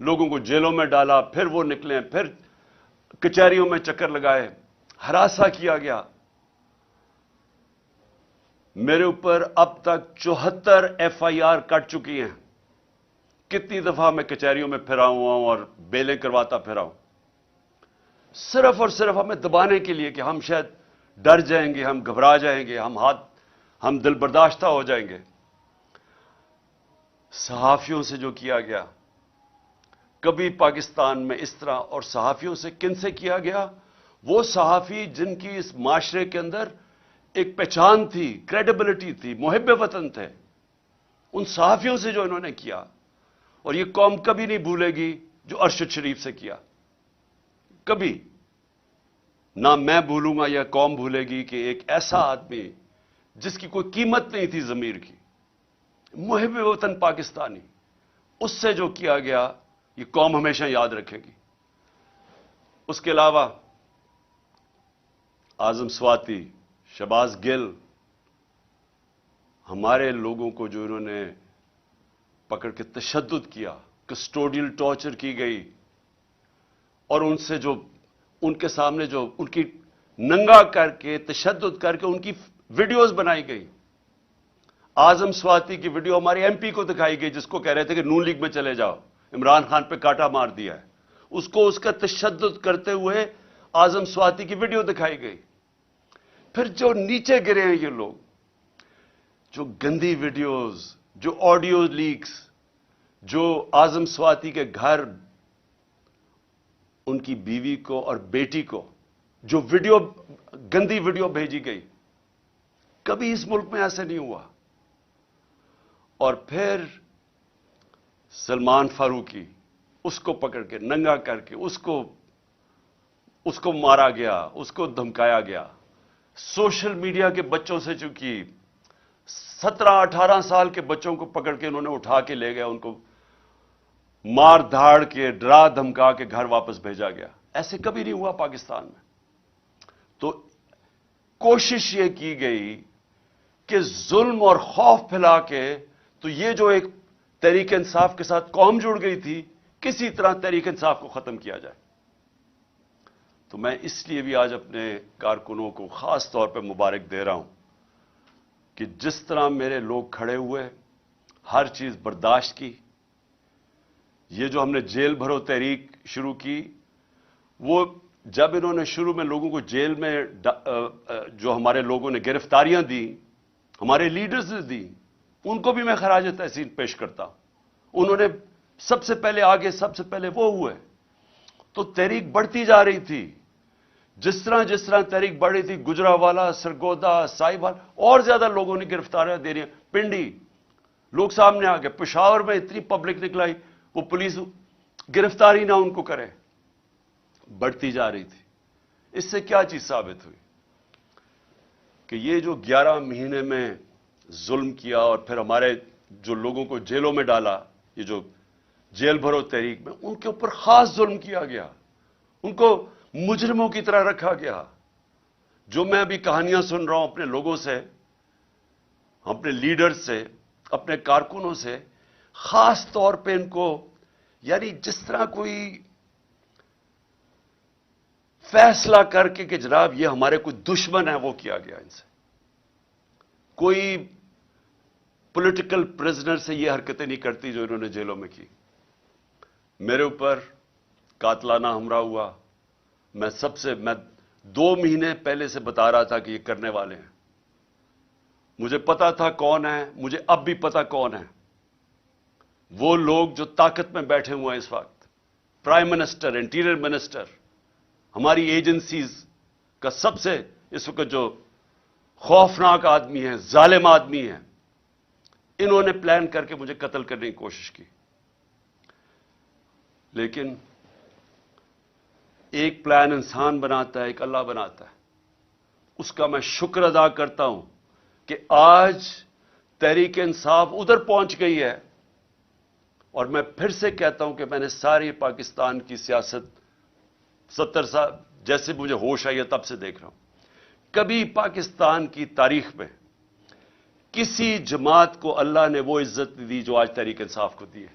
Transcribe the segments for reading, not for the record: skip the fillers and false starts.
لوگوں کو جیلوں میں ڈالا, پھر وہ نکلے, پھر کچہریوں میں چکر لگائے, ہراساں کیا گیا. میرے اوپر اب تک 74 FIR کٹ چکی ہیں. کتنی دفعہ میں کچہریوں میں پھرا ہوا ہوں اور بیلیں کرواتا پھرا ہوں, صرف اور صرف ہمیں دبانے کے لیے کہ ہم شاید ڈر جائیں گے, ہم گھبرا جائیں گے, ہم دل برداشتہ ہو جائیں گے. صحافیوں سے جو کیا گیا, کبھی پاکستان میں اس طرح, اور صحافیوں سے کن سے کیا گیا؟ وہ صحافی جن کی اس معاشرے کے اندر ایک پہچان تھی, کریڈیبلٹی تھی, محب وطن تھے, ان صحافیوں سے جو انہوں نے کیا. اور یہ قوم کبھی نہیں بھولے گی جو ارشد شریف سے کیا, کبھی نہ میں بھولوں گا یا قوم بھولے گی کہ ایک ایسا آدمی جس کی کوئی قیمت نہیں تھی ضمیر کی, محب وطن پاکستانی, اس سے جو کیا گیا یہ قوم ہمیشہ یاد رکھے گی. اس کے علاوہ اعظم سواتی, شہباز گل, ہمارے لوگوں کو جو انہوں نے پکڑ کے تشدد کیا, کسٹوڈیل ٹارچر کی گئی, اور ان سے جو ان کے سامنے جو ان کی ننگا کر کے تشدد کر کے ان کی ویڈیوز بنائی گئی. اعظم سواتی کی ویڈیو ہمارے MP کو دکھائی گئی جس کو کہہ رہے تھے کہ نون لیگ میں چلے جاؤ, عمران خان پہ کاٹا مار دیا ہے, اس کو اس کا تشدد کرتے ہوئے اعظم سواتی کی ویڈیو دکھائی گئی. پھر جو نیچے گرے ہیں یہ لوگ, جو گندی ویڈیوز, جو آڈیو لیکس, جو اعظم سواتی کے گھر ان کی بیوی کو اور بیٹی کو جو ویڈیو, گندی ویڈیو بھیجی گئی, کبھی اس ملک میں ایسے نہیں ہوا. اور پھر سلمان فاروقی, اس کو پکڑ کے ننگا کر کے اس کو مارا گیا, اس کو دھمکایا گیا. سوشل میڈیا کے بچوں سے چونکہ 17-18 سال کے بچوں کو پکڑ کے انہوں نے اٹھا کے لے گیا, ان کو مار دھاڑ کے ڈرا دھمکا کے گھر واپس بھیجا گیا. ایسے کبھی نہیں ہوا پاکستان میں. تو کوشش یہ کی گئی کہ ظلم اور خوف پھیلا کے, تو یہ جو ایک تحریک انصاف کے ساتھ قوم جڑ گئی تھی, کسی طرح تحریک انصاف کو ختم کیا جائے. تو میں اس لیے بھی آج اپنے کارکنوں کو خاص طور پہ مبارک دے رہا ہوں کہ جس طرح میرے لوگ کھڑے ہوئے, ہر چیز برداشت کی. یہ جو ہم نے جیل بھرو تحریک شروع کی, وہ جب انہوں نے شروع میں لوگوں کو جیل میں جو ہمارے لوگوں نے گرفتاریاں دی, ہمارے لیڈرز نے دی, ان کو بھی میں خراج تحسین پیش کرتا ہوں. انہوں نے سب سے پہلے آگے, سب سے پہلے وہ ہوئے. تو تحریک بڑھتی جا رہی تھی. جس طرح تحریک بڑھ رہی تھی, گجرانوالہ, سرگودا, سائبال, اور زیادہ لوگوں نے گرفتاریاں دے رہی ہیں. پنڈی لوگ سامنے آ گئے, پشاور میں اتنی پبلک نکلائی, وہ پولیس گرفتاری نہ ان کو کرے. بڑھتی جا رہی تھی. اس سے کیا چیز ثابت ہوئی کہ یہ جو 11 مہینے میں ظلم کیا اور پھر ہمارے جو لوگوں کو جیلوں میں ڈالا, یہ جو جیل بھرو تحریک میں, ان کے اوپر خاص ظلم کیا گیا, ان کو مجرموں کی طرح رکھا گیا. جو میں ابھی کہانیاں سن رہا ہوں اپنے لوگوں سے, اپنے لیڈر سے, اپنے کارکنوں سے, خاص طور پہ ان کو, یعنی جس طرح کوئی فیصلہ کر کے کہ جناب یہ ہمارے کوئی دشمن ہے, وہ کیا گیا ان سے. کوئی پولیٹیکل پرزنر سے یہ حرکتیں نہیں کرتی جو انہوں نے جیلوں میں کی. میرے اوپر قاتلانہ حملہ ہوا. میں 2 مہینے پہلے سے بتا رہا تھا کہ یہ کرنے والے ہیں. مجھے پتا تھا کون ہے, مجھے اب بھی پتا کون ہے. وہ لوگ جو طاقت میں بیٹھے ہوئے ہیں اس وقت, پرائم منسٹر, انٹیریئر منسٹر, ہماری ایجنسیز کا سب سے اس وقت جو خوفناک آدمی ہے, ظالم آدمی ہے, انہوں نے پلان کر کے مجھے قتل کرنے کی کوشش کی. لیکن ایک پلان انسان بناتا ہے, ایک اللہ بناتا ہے. اس کا میں شکر ادا کرتا ہوں کہ آج تحریک انصاف ادھر پہنچ گئی ہے. اور میں پھر سے کہتا ہوں کہ میں نے ساری پاکستان کی سیاست 70 سال جیسے مجھے ہوش آئی ہے تب سے دیکھ رہا ہوں. کبھی پاکستان کی تاریخ میں کسی جماعت کو اللہ نے وہ عزت دی جو آج تحریک انصاف کو دی ہے.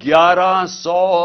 1100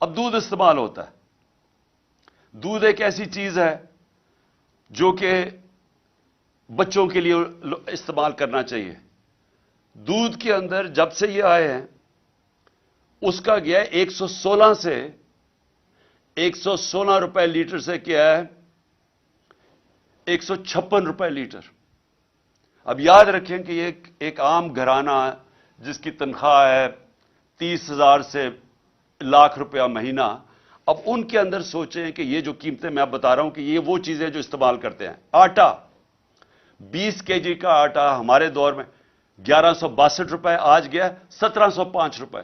اب دودھ استعمال ہوتا ہے. دودھ ایک ایسی چیز ہے جو کہ بچوں کے لیے استعمال کرنا چاہیے. دودھ کے اندر جب سے یہ آئے ہیں اس کا گیا 116 سے 116 روپے لیٹر سے کیا ہے 156 روپے لیٹر. اب یاد رکھیں کہ یہ ایک عام گھرانہ جس کی تنخواہ ہے 30,000 سے لاکھ روپیہ مہینہ. اب ان کے اندر سوچیں کہ یہ جو قیمتیں میں اب بتا رہا ہوں کہ یہ وہ چیزیں جو استعمال کرتے ہیں. آٹا 20 کے جی کا آٹا ہمارے دور میں 1162 روپے، آج گیا 1705 روپے.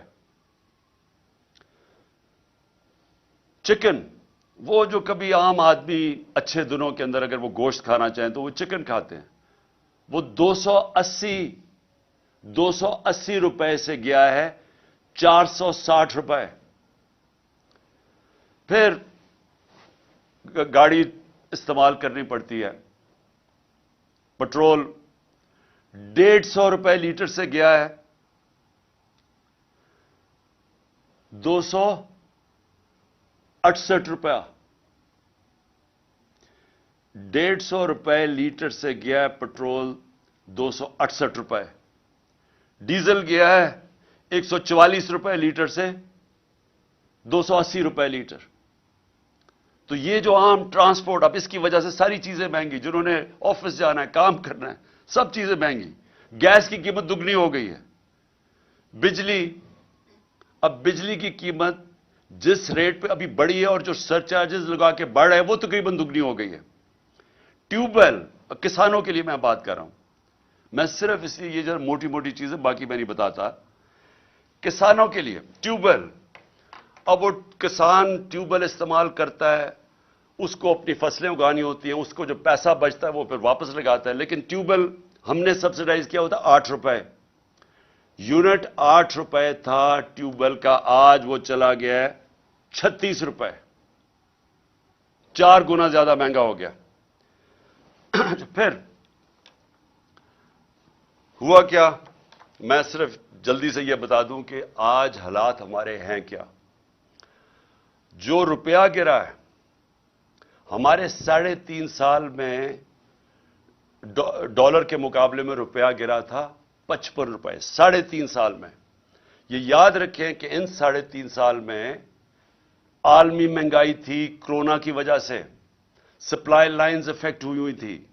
چکن، وہ جو کبھی عام آدمی اچھے دنوں کے اندر اگر وہ گوشت کھانا چاہیں تو وہ چکن کھاتے ہیں، وہ 280 روپے سے گیا ہے 460 روپے. پھر گاڑی استعمال کرنی پڑتی ہے. پٹرول 150 روپے لیٹر سے گیا ہے 268 روپیہ. 150 روپے لیٹر سے گیا ہے پٹرول 268 روپے. ڈیزل گیا ہے 144 روپے لیٹر سے 280 روپے لیٹر. تو یہ جو عام ٹرانسپورٹ، اب اس کی وجہ سے ساری چیزیں مہنگی. جنہوں نے آفس جانا ہے، کام کرنا ہے، سب چیزیں مہنگی. گیس کی قیمت دگنی ہو گئی ہے. اب بجلی کی قیمت جس ریٹ پہ ابھی بڑھی ہے اور جو سر چارجز لگا کے بڑھ رہے ہیں وہ تقریباً دگنی ہو گئی ہے. ٹیوب ویل، کسانوں کے لیے میں بات کر رہا ہوں، میں صرف اس لیے یہ جو موٹی موٹی چیزیں باقی میں نہیں بتاتا. کسانوں کے لیے ٹیوب ویل، اب وہ کسان ٹیوب ویل استعمال کرتا ہے، اس کو اپنی فصلیں اگانی ہوتی ہیں، اس کو جو پیسہ بچتا ہے وہ پھر واپس لگاتا ہے. لیکن ٹیوب ویل ہم نے سبسڈائز کیا ہوتا 8 روپے یونٹ. 8 روپے تھا ٹیوب ویل کا، آج وہ چلا گیا ہے 36 روپے. 4 گنا زیادہ مہنگا ہو گیا. پھر ہوا کیا، میں صرف جلدی سے یہ بتا دوں کہ آج حالات ہمارے ہیں کیا. جو روپیہ گرا ہے ہمارے 3.5 سال میں ڈالر کے مقابلے میں روپیہ گرا تھا 55 روپے 3.5 سال میں. یہ یاد رکھیں کہ ان 3.5 سال میں عالمی مہنگائی تھی، کرونا کی وجہ سے سپلائی لائنز افیکٹ ہوئی تھی،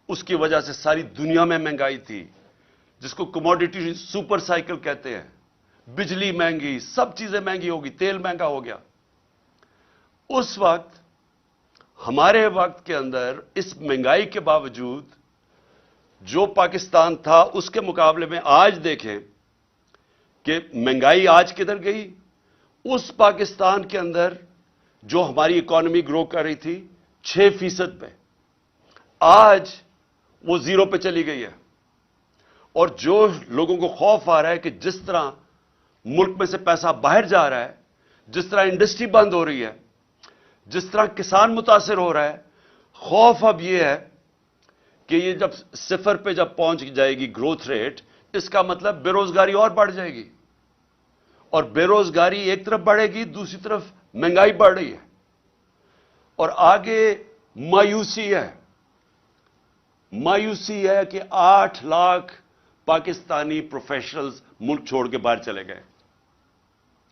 اس کی وجہ سے ساری دنیا میں مہنگائی تھی جس کو کموڈٹی سپر سائیکل کہتے ہیں. بجلی مہنگی، سب چیزیں مہنگی ہوگی، تیل مہنگا ہو گیا. اس وقت ہمارے وقت کے اندر اس مہنگائی کے باوجود جو پاکستان تھا اس کے مقابلے میں آج دیکھیں کہ مہنگائی آج کدھر گئی. اس پاکستان کے اندر جو ہماری اکانومی گرو کر رہی تھی 6% پہ، آج وہ 0 پہ چلی گئی ہے. اور جو لوگوں کو خوف آ رہا ہے کہ جس طرح ملک میں سے پیسہ باہر جا رہا ہے، جس طرح انڈسٹری بند ہو رہی ہے، جس طرح کسان متاثر ہو رہا ہے، خوف اب یہ ہے کہ یہ جب 0 پہ جب پہنچ جائے گی گروتھ ریٹ، اس کا مطلب بے روزگاری اور بڑھ جائے گی. اور بے روزگاری ایک طرف بڑھے گی، دوسری طرف مہنگائی بڑھ رہی ہے. اور آگے مایوسی ہے کہ 8 لاکھ پاکستانی پروفیشنلز ملک چھوڑ کے باہر چلے گئے.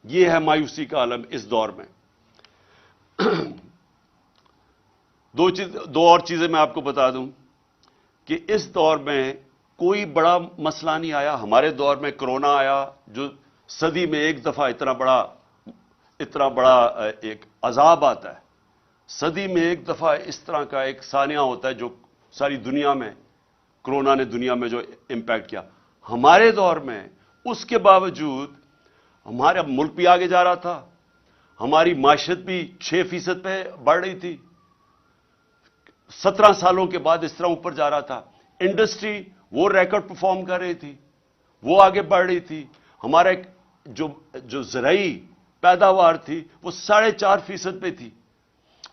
یہ ہے مایوسی کا عالم اس دور میں. دو اور چیزیں میں آپ کو بتا دوں کہ اس دور میں کوئی بڑا مسئلہ نہیں آیا. ہمارے دور میں کرونا آیا جو صدی میں ایک دفعہ اتنا بڑا ایک عذاب آتا ہے. صدی میں ایک دفعہ اس طرح کا ایک سانحہ ہوتا ہے جو ساری دنیا میں، کرونا نے دنیا میں جو امپیکٹ کیا. ہمارے دور میں اس کے باوجود ہمارا ملک بھی آگے جا رہا تھا، ہماری معیشت بھی 6% پہ بڑھ رہی تھی. 17 سالوں کے بعد اس طرح اوپر جا رہا تھا. انڈسٹری وہ ریکارڈ پرفارم کر رہی تھی، وہ آگے بڑھ رہی تھی. ہمارا جو زرعی پیداوار تھی وہ 4.5% پہ تھی،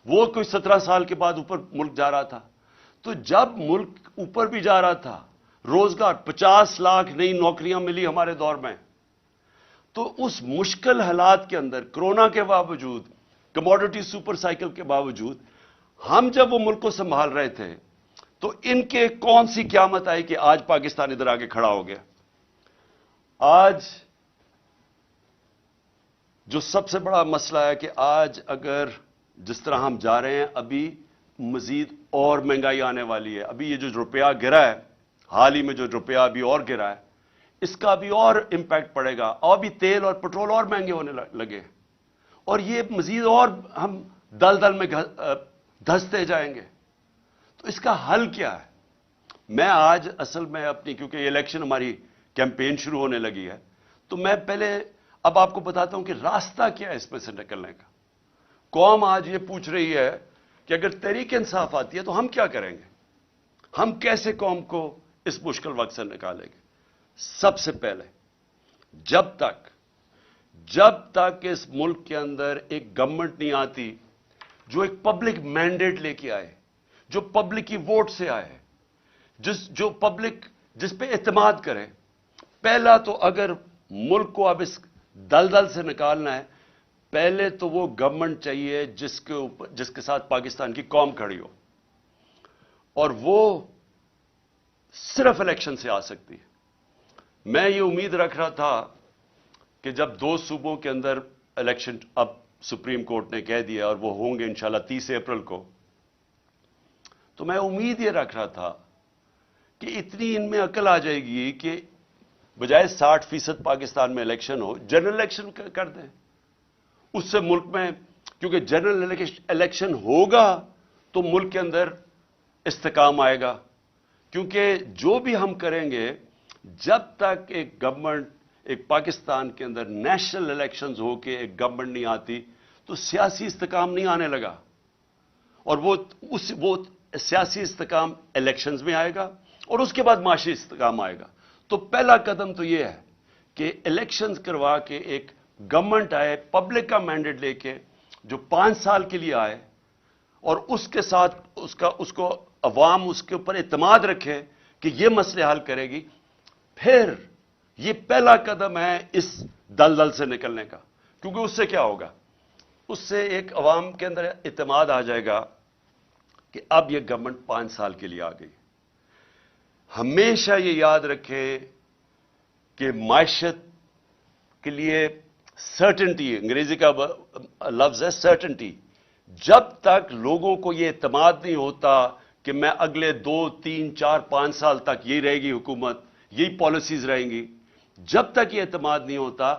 وہ کوئی 17 سال کے بعد اوپر ملک جا رہا تھا. تو جب ملک اوپر بھی جا رہا تھا، روزگار 50 لاکھ نئی نوکریاں ملی ہمارے دور میں. تو اس مشکل حالات کے اندر کرونا کے باوجود، کموڈٹی سپر سائیکل کے باوجود، ہم جب وہ ملک کو سنبھال رہے تھے تو ان کے کون سی قیامت آئی کہ آج پاکستان ادھر آ کے کھڑا ہو گیا؟ آج جو سب سے بڑا مسئلہ ہے کہ آج اگر جس طرح ہم جا رہے ہیں، ابھی مزید اور مہنگائی آنے والی ہے. ابھی یہ جو روپیہ گرا ہے، حال ہی میں جو روپیہ ابھی اور گرا ہے، اس کا بھی اور امپیکٹ پڑے گا. اور بھی تیل اور پٹرول اور مہنگے ہونے لگے، اور یہ مزید اور ہم دلدل میں دھستے جائیں گے. تو اس کا حل کیا ہے؟ میں آج اصل میں اپنی، کیونکہ الیکشن ہماری کیمپین شروع ہونے لگی ہے، تو میں پہلے اب آپ کو بتاتا ہوں کہ راستہ کیا ہے اس میں سے نکلنے کا. قوم آج یہ پوچھ رہی ہے کہ اگر تحریک انصاف آتی ہے تو ہم کیا کریں گے؟ ہم کیسے قوم کو اس مشکل وقت سے نکالیں گے؟ سب سے پہلے جب تک اس ملک کے اندر ایک گورنمنٹ نہیں آتی جو ایک پبلک مینڈیٹ لے کے آئے، جو پبلک کی ووٹ سے آئے، جو پبلک جس پہ اعتماد کرے. پہلا تو اگر ملک کو اب اس دلدل سے نکالنا ہے، پہلے تو وہ گورنمنٹ چاہیے جس کے ساتھ پاکستان کی قوم کھڑی ہو، اور وہ صرف الیکشن سے آ سکتی ہے. میں یہ امید رکھ رہا تھا کہ جب 2 صوبوں کے اندر الیکشن اب سپریم کورٹ نے کہہ دیا اور وہ ہوں گے انشاءاللہ 30 اپریل کو، تو میں امید یہ رکھ رہا تھا کہ اتنی ان میں عقل آ جائے گی کہ بجائے 60% پاکستان میں الیکشن ہو، جنرل الیکشن کر دیں. اس سے ملک میں، کیونکہ جنرل الیکشن ہوگا تو ملک کے اندر استحکام آئے گا. کیونکہ جو بھی ہم کریں گے، جب تک ایک گورنمنٹ، ایک پاکستان کے اندر نیشنل الیکشنز ہو کے ایک گورنمنٹ نہیں آتی، تو سیاسی استحکام نہیں آنے لگا. اور وہ سیاسی استحکام الیکشنز میں آئے گا اور اس کے بعد معاشی استحکام آئے گا. تو پہلا قدم تو یہ ہے کہ الیکشنز کروا کے ایک گورنمنٹ آئے پبلک کا مینڈیٹ لے کے، جو 5 سال کے لیے آئے، اور اس کے ساتھ اس کو عوام اس کے اوپر اعتماد رکھے کہ یہ مسئلے حل کرے گی. پھر یہ پہلا قدم ہے اس دلدل سے نکلنے کا. کیونکہ اس سے کیا ہوگا؟ اس سے ایک عوام کے اندر اعتماد آ جائے گا کہ اب یہ گورنمنٹ 5 سال کے لیے آ گئی. ہمیشہ یہ یاد رکھے کہ معیشت کے لیے سرٹنٹی، انگریزی کا لفظ ہے سرٹنٹی. جب تک لوگوں کو یہ اعتماد نہیں ہوتا کہ میں اگلے 2 3 4 5 سال تک یہی رہے گی حکومت، یہی پالیسیز رہیں گی، جب تک یہ اعتماد نہیں ہوتا،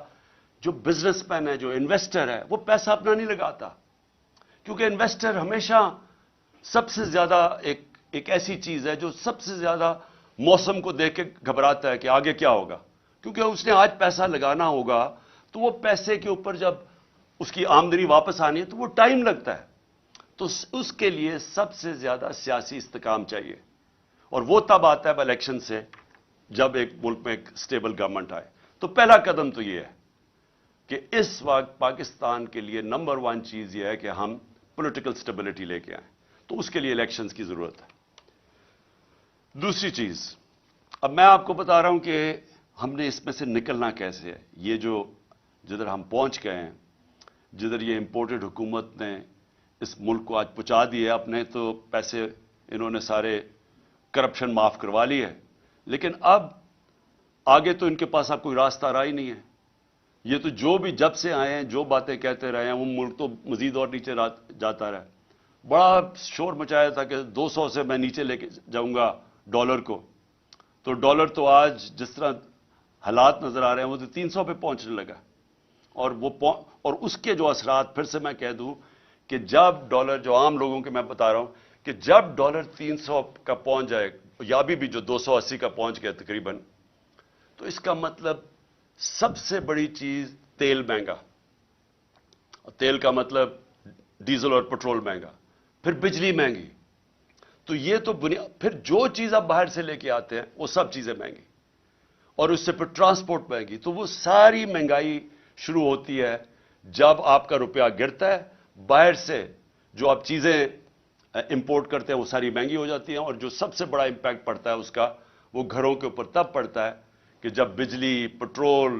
جو بزنس مین ہے، جو انویسٹر ہے، وہ پیسہ اپنا نہیں لگاتا. کیونکہ انویسٹر ہمیشہ سب سے زیادہ ایک ایسی چیز ہے جو سب سے زیادہ موسم کو دیکھ کے گھبراتا ہے کہ آگے کیا ہوگا. کیونکہ اس نے آج پیسہ لگانا ہوگا تو وہ پیسے کے اوپر جب اس کی آمدنی واپس آنی ہے تو وہ ٹائم لگتا ہے. تو اس کے لیے سب سے زیادہ سیاسی استحکام چاہیے، اور وہ تب آتا ہے الیکشن سے، جب ایک ملک میں ایک سٹیبل گورنمنٹ آئے. تو پہلا قدم تو یہ ہے کہ اس وقت پاکستان کے لیے نمبر 1 چیز یہ ہے کہ ہم پولیٹیکل سٹیبلٹی لے کے آئیں. تو اس کے لیے الیکشنز کی ضرورت ہے. دوسری چیز، اب میں آپ کو بتا رہا ہوں کہ ہم نے اس میں سے نکلنا کیسے ہے. یہ جو جدھر ہم پہنچ گئے ہیں، جدھر یہ امپورٹڈ حکومت نے اس ملک کو آج پہنچا دی ہے، اپنے تو پیسے انہوں نے سارے کرپشن معاف کروا لی ہے، لیکن اب آگے تو ان کے پاس اب کوئی راستہ رہا ہی نہیں ہے. یہ تو جو بھی جب سے آئے ہیں جو باتیں کہتے رہے ہیں، وہ ملک تو مزید اور نیچے جاتا رہا. بڑا شور مچایا تھا کہ 200 سے میں نیچے لے کے جاؤں گا ڈالر کو. تو ڈالر تو آج جس طرح حالات نظر آ رہے ہیں وہ تو 300 پہ پہنچنے لگا. اور اس کے جو اثرات، پھر سے میں کہہ دوں کہ جب ڈالر، جو عام لوگوں کے میں بتا رہا ہوں کہ جب ڈالر 300 کا پہنچ جائے، یا بھی جو 280 کا پہنچ گیا تقریباً، تو اس کا مطلب سب سے بڑی چیز تیل مہنگا. تیل کا مطلب ڈیزل اور پٹرول مہنگا، پھر بجلی مہنگی. تو یہ تو پھر جو چیز آپ باہر سے لے کے آتے ہیں وہ سب چیزیں مہنگی، اور اس سے پھر ٹرانسپورٹ مہنگی. تو وہ ساری مہنگائی شروع ہوتی ہے جب آپ کا روپیہ گرتا ہے. باہر سے جو آپ چیزیں امپورٹ کرتے ہیں وہ ساری مہنگی ہو جاتی ہیں، اور جو سب سے بڑا امپیکٹ پڑتا ہے اس کا، وہ گھروں کے اوپر تب پڑتا ہے کہ جب بجلی، پٹرول،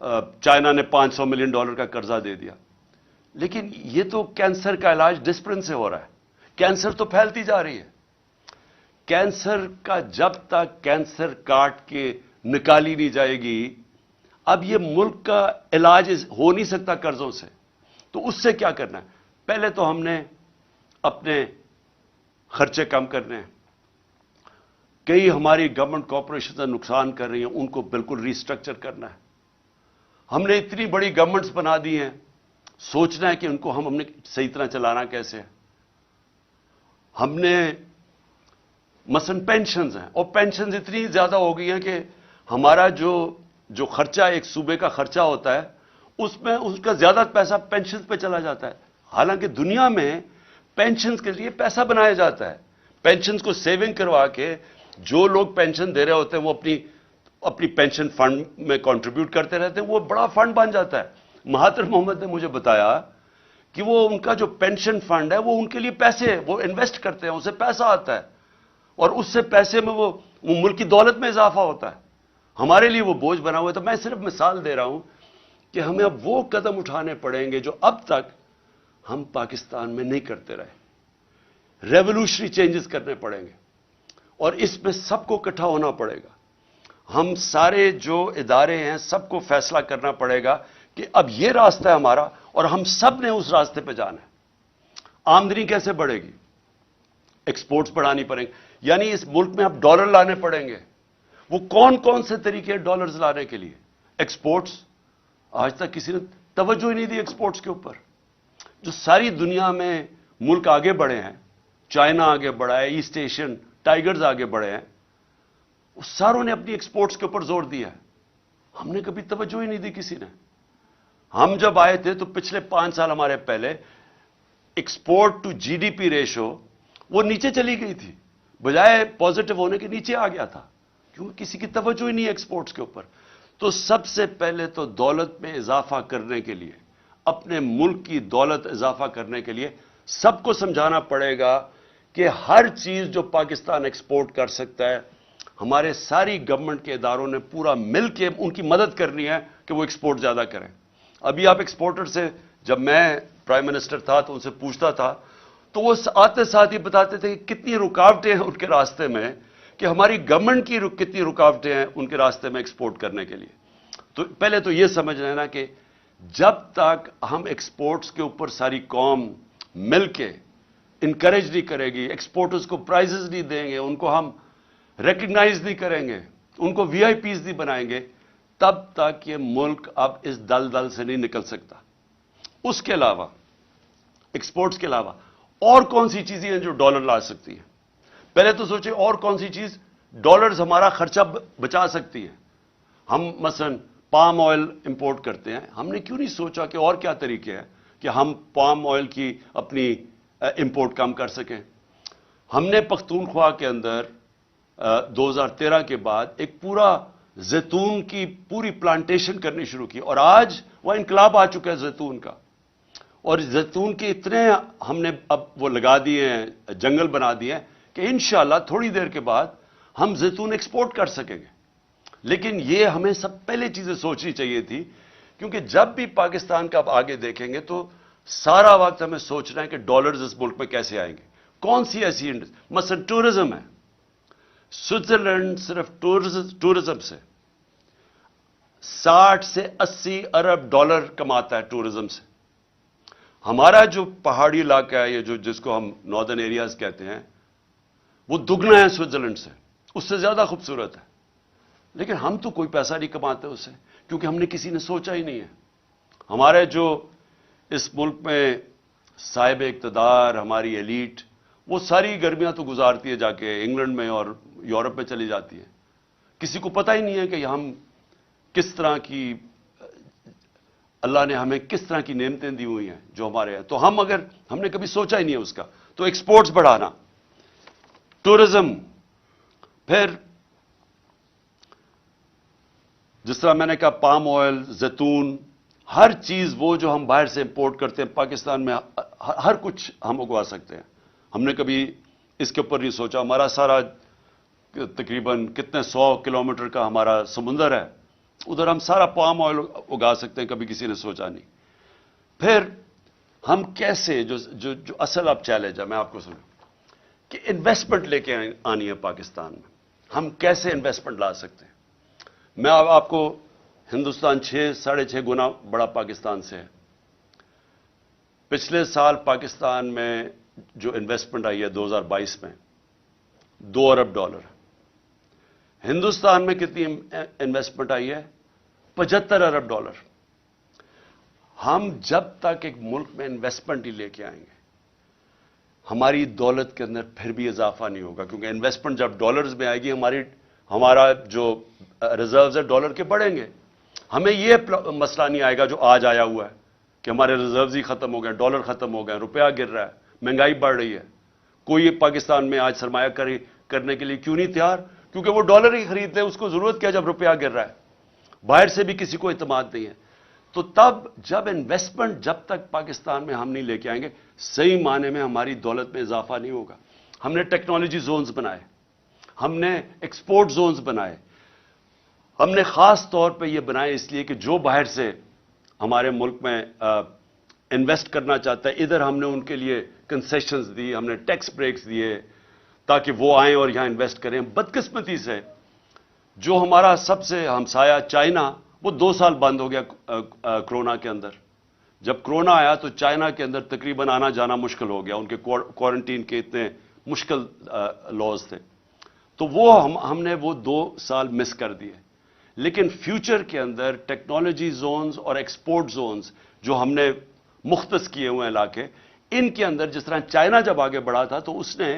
چائنا نے $500 ملین کا قرضہ دے دیا. لیکن یہ تو کینسر کا علاج ڈسپرن سے ہو رہا ہے. کینسر تو پھیلتی جا رہی ہے. کینسر کا جب تک کینسر کاٹ کے نکالی نہیں جائے گی، اب یہ ملک کا علاج ہو نہیں سکتا قرضوں سے. تو اس سے کیا کرنا ہے؟ پہلے تو ہم نے اپنے خرچے کم کرنے ہیں. کئی ہماری گورنمنٹ کارپوریشن نقصان کر رہی ہیں، ان کو بالکل ریسٹرکچر کرنا ہے. ہم نے اتنی بڑی گورنمنٹس بنا دی ہیں، سوچنا ہے کہ ان کو ہم نے صحیح طرح چلانا کیسے ہے. ہم نے مثلا پینشنز ہیں، اور پینشنز اتنی زیادہ ہو گئی ہیں کہ ہمارا جو خرچہ ایک صوبے کا خرچہ ہوتا ہے، اس میں اس کا زیادہ پیسہ پینشنز پہ چلا جاتا ہے. حالانکہ دنیا میں پینشنز کے لیے پیسہ بنایا جاتا ہے. پینشنز کو سیونگ کروا کے جو لوگ پینشن دے رہے ہوتے ہیں وہ اپنی پینشن فنڈ میں کنٹریبیوٹ کرتے رہتے ہیں، وہ بڑا فنڈ بن جاتا ہے. مہاتر محمد نے مجھے بتایا کہ وہ ان کا جو پینشن فنڈ ہے وہ ان کے لیے پیسے وہ انویسٹ کرتے ہیں، اسے پیسہ آتا ہے، اور اس سے پیسے میں وہ ملک کی دولت میں اضافہ ہوتا ہے. ہمارے لیے وہ بوجھ بنا ہوا ہے. تو میں صرف مثال دے رہا ہوں کہ ہمیں اب وہ قدم اٹھانے پڑیں گے جو اب تک ہم پاکستان میں نہیں کرتے رہے. ریولوشنری چینجز کرنے پڑیں گے، اور اس میں سب کو اکٹھا ہونا پڑے گا. ہم سارے جو ادارے ہیں سب کو فیصلہ کرنا پڑے گا کہ اب یہ راستہ ہے ہمارا، اور ہم سب نے اس راستے پہ جانا ہے. آمدنی کیسے بڑھے گی؟ ایکسپورٹس بڑھانی پڑیں گے. یعنی اس ملک میں اب ڈالر لانے پڑیں گے. وہ کون کون سے طریقے ڈالرز لانے کے لیے؟ ایکسپورٹس. آج تک کسی نے توجہ ہی نہیں دی ایکسپورٹس کے اوپر. جو ساری دنیا میں ملک آگے بڑھے ہیں، چائنا آگے بڑھا ہے، ایسٹ ایشین ٹائیگرز آگے بڑھے ہیں، وہ ساروں نے اپنی ایکسپورٹس کے اوپر زور دیا ہے. ہم نے کبھی توجہ ہی نہیں دی کسی نے. ہم جب آئے تھے تو پچھلے 5 سال ہمارے پہلے export to G D P ratio وہ نیچے چلی گئی تھی، بجائے پازیٹو ہونے کے نیچے آ گیا تھا، کیونکہ کسی کی توجہ ہی نہیں ایکسپورٹس کے اوپر. تو سب سے پہلے تو دولت میں اضافہ کرنے کے لیے، اپنے ملک کی دولت اضافہ کرنے کے لیے سب کو سمجھانا پڑے گا کہ ہر چیز جو پاکستان ایکسپورٹ کر سکتا ہے، ہمارے ساری گورنمنٹ کے اداروں نے پورا مل کے ان کی مدد کرنی ہے کہ وہ ایکسپورٹ زیادہ کریں. ابھی آپ ایکسپورٹر سے، جب میں پرائم منسٹر تھا تو ان سے پوچھتا تھا تو وہ آتے ساتھ ہی بتاتے تھے کہ کتنی رکاوٹیں ہیں ان کے راستے میں، کہ ہماری گورنمنٹ کی کتنی رکاوٹیں ہیں ان کے راستے میں ایکسپورٹ کرنے کے لیے. تو پہلے تو یہ سمجھ لینا کہ جب تک ہم ایکسپورٹس کے اوپر ساری قوم مل کے انکریج نہیں کرے گی، ایکسپورٹرز کو پرائزز نہیں دیں گے، ان کو ہم ریکگنائز نہیں کریں گے، ان کو وی آئی پیز نہیں بنائیں گے، تب تک یہ ملک اب اس دلدل سے نہیں نکل سکتا. اس کے علاوہ، ایکسپورٹس کے علاوہ اور کون سی چیزیں ہیں جو ڈالر لا سکتی ہیں؟ پہلے تو سوچیں اور کون سی چیز ڈالرز ہمارا خرچہ بچا سکتی ہے. ہم مثلا پام آئل امپورٹ کرتے ہیں، ہم نے کیوں نہیں سوچا کہ اور کیا طریقے ہیں کہ ہم پام آئل کی اپنی امپورٹ کم کر سکیں؟ ہم نے پختونخوا کے اندر 2013 کے بعد ایک پورا زیتون کی پوری پلانٹیشن کرنی شروع کی، اور آج وہ انقلاب آ چکا ہے زیتون کا. اور زیتون کے اتنے ہم نے اب وہ لگا دیے ہیں، جنگل بنا دیے ہیں کہ انشاءاللہ تھوڑی دیر کے بعد ہم زیتون ایکسپورٹ کر سکیں گے. لیکن یہ ہمیں سب پہلے چیزیں سوچنی چاہیے تھی، کیونکہ جب بھی پاکستان کا اب آگے دیکھیں گے تو سارا وقت ہمیں سوچنا ہے کہ ڈالرز اس ملک میں کیسے آئیں گے. کون سی ایسی مثلا ٹورزم ہے. سوئٹزرلینڈ صرف ٹورزم سے 60 سے 80 ارب ڈالر کماتا ہے ٹورزم سے. ہمارا جو پہاڑی علاقہ ہے، یہ جس کو ہم ناردرن ایریاز کہتے ہیں، وہ دگنا ہے سوئٹزرلینڈ سے، اس سے زیادہ خوبصورت ہے. لیکن ہم تو کوئی پیسہ نہیں کماتے اس سے، کیونکہ ہم نے کسی نے سوچا ہی نہیں ہے. ہمارے جو اس ملک میں صاحب اقتدار، ہماری ایلیٹ، وہ ساری گرمیاں تو گزارتی ہے جا کے انگلینڈ میں اور یورپ میں چلی جاتی ہے. کسی کو پتہ ہی نہیں ہے کہ ہم کس طرح کی، اللہ نے ہمیں کس طرح کی نعمتیں دی ہوئی ہیں جو ہمارے ہیں. تو ہم نے کبھی سوچا ہی نہیں ہے اس کا. تو ایکسپورٹس بڑھانا، ٹورزم، پھر جس طرح میں نے کہا پام آئل، زیتون، ہر چیز وہ جو ہم باہر سے امپورٹ کرتے ہیں پاکستان میں ہر کچھ ہم اگوا سکتے ہیں. ہم نے کبھی اس کے اوپر نہیں سوچا. ہمارا سارا تقریباً کتنے 100 کلومیٹر کا ہمارا سمندر ہے، ادھر ہم سارا پام آئل اگا سکتے ہیں, کبھی کسی نے سوچا نہیں. پھر ہم کیسے, جو اصل اب چیلنج ہے میں آپ کو سنوں کہ انویسٹمنٹ لے کے آنی ہے پاکستان میں, ہم کیسے انویسٹمنٹ لا سکتے ہیں. میں آپ کو, ہندوستان 6.5 گنا بڑا پاکستان سے ہے. پچھلے سال پاکستان میں جو انویسٹمنٹ آئی ہے 2022 میں $2 ارب. ہندوستان میں کتنی انویسٹمنٹ آئی ہے؟ $75 ارب. ہم جب تک ایک ملک میں انویسٹمنٹ ہی لے کے آئیں گے, ہماری دولت کے اندر پھر بھی اضافہ نہیں ہوگا, کیونکہ انویسٹمنٹ جب ڈالرز میں آئے گی, ہمارا جو ریزروز ہے ڈالر کے بڑھیں گے. ہمیں یہ مسئلہ نہیں آئے گا جو آج آیا ہوا ہے کہ ہمارے ریزروز ہی ختم ہو گئے, ڈالر ختم ہو گئے, روپیہ گر رہا ہے, مہنگائی بڑھ رہی ہے. کوئی پاکستان میں آج سرمایہ کاری کرنے کے لیے کیوں نہیں تیار؟ کیونکہ وہ ڈالر ہی خریدتے ہیں, اس کو ضرورت کیا جب روپیہ گر رہا ہے. باہر سے بھی کسی کو اعتماد نہیں ہے. تو تب جب انویسٹمنٹ جب تک پاکستان میں ہم نہیں لے کے آئیں گے, صحیح معنی میں ہماری دولت میں اضافہ نہیں ہوگا. ہم نے ٹیکنالوجی زونز بنائے, ہم نے ایکسپورٹ زونز بنائے, ہم نے خاص طور پہ یہ بنائے اس لیے کہ جو باہر سے ہمارے ملک میں انویسٹ کرنا چاہتا ہے, ادھر ہم نے ان کے لیے کنسیشنز دی, ہم نے ٹیکس بریکس دیے تاکہ وہ آئیں اور یہاں انویسٹ کریں. بدقسمتی سے جو ہمارا سب سے ہمسایہ چائنا, وہ 2 سال بند ہو گیا کرونا کے اندر. جب کرونا آیا تو چائنا کے اندر تقریباً آنا جانا مشکل ہو گیا, ان کے کوارنٹین کے اتنے مشکل لاز تھے. تو وہ ہم نے وہ 2 سال مس کر دیے. لیکن فیوچر کے اندر ٹیکنالوجی زونز اور ایکسپورٹ زونز جو ہم نے مختص کیے ہوئے علاقے, ان کے اندر جس طرح چائنا جب آگے بڑھا تھا تو اس نے